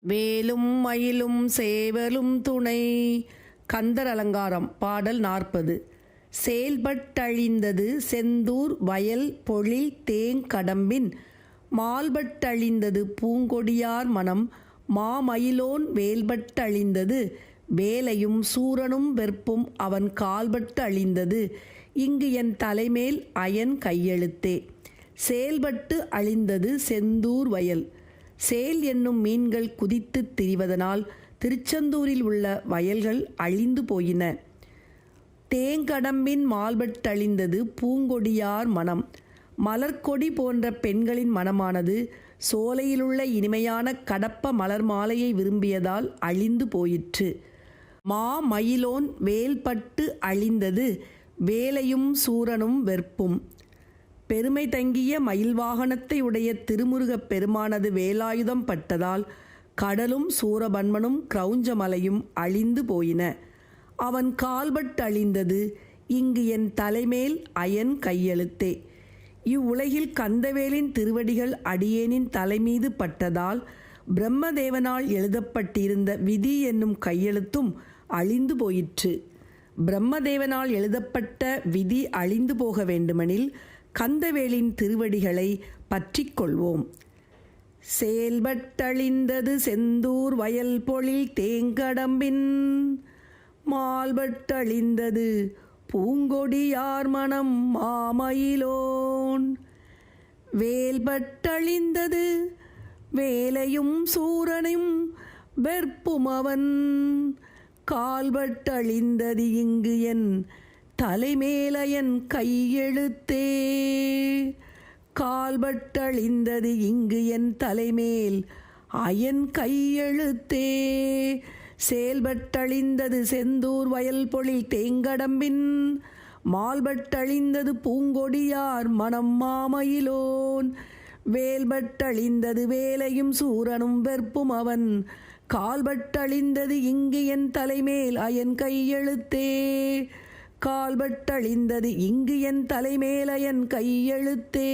வேலும் மயிலும் சேவலும் துணை. கந்தர் அலங்காரம். பாடல் 40. செயல்பட்டழிந்தது செந்தூர் வயல் பொழில் தேங்கடம்பின் மால்பட்டழிந்தது பூங்கொடியார் மனம் மாமயிலோன் வேல்பட்டழிந்தது வேலையும் சூரனும் வெற்பும் அவன் கால்பட்டு அழிந்தது இங்கு என் தலைமேல் அயன் கையெழுத்தே. செயல்பட்டு அழிந்தது செந்தூர் வயல். சேல் என்னும் மீன்கள் குதித்துத் திரிவதனால் திருச்செந்தூரில் உள்ள வயல்கள் அழிந்து போயின. தேங்கடம்பின் மால்பட்டழிந்தது பூங்கொடியார் மனம். மலர்கொடி போன்ற பெண்களின் மனமானது சோலையிலுள்ள இனிமையான கடப்ப மலர் மாலையை விரும்பியதால் அழிந்து போயிற்று. மாமயிலோன் வேல்பட்டு அழிந்தது வேலையும் சூரனும் வெற்பும். பெருமை தங்கிய மயில் வாகனத்தை உடைய திருமுருகப் பெருமானது வேலாயுதம் பட்டதால் கடலும் சூரபன்மனும் கிரௌஞ்ச மலையும் அழிந்து போயின. அவன் கால்பட்டு அழிந்தது இங்கு என் தலைமேல் அயன் கையெழுத்தே. இவ்வுலகில் கந்தவேலின் திருவடிகள் அடியேனின் தலைமீது பட்டதால் பிரம்மதேவனால் எழுதப்பட்டிருந்த விதி என்னும் கையெழுத்தும் அழிந்து போயிற்று. பிரம்மதேவனால் எழுதப்பட்ட விதி அழிந்து போக வேண்டுமெனில் கந்தவேலின் திருவடிகளை பற்றி கொள்வோம். செயல்பட்டழிந்தது செந்தூர் வயல் பொழில் தேங்கடம்பின் மால்பட்டழிந்தது பூங்கொடியார் மனம் மாமயிலோன் வேல்பட்டழிந்தது வேலையும் சூரனையும் வெற்பும் அவன் கால்பட்டழிந்தது இங்கு என் தலைமேலயன் கையெழுத்தே. கால்பட்டழிந்தது இங்கு என் தலைமேல் அயன் கையெழுத்தே. செயல்பட்டழிந்தது செந்தூர் வயல் பொழில் தேங்கடம்பின் மால்பட்டழிந்தது பூங்கொடியார் மனம் மாமயிலோன் வேல்பட்டழிந்தது வேலையும் சூரனும் வெற்பும் அவன் கால்பட்டழிந்தது இங்கு என் தலைமேல் அயன் கையெழுத்தே. கால்பட்டழிந்தது இங்கு என் தலைமேல் அயன் கையெழுத்தே.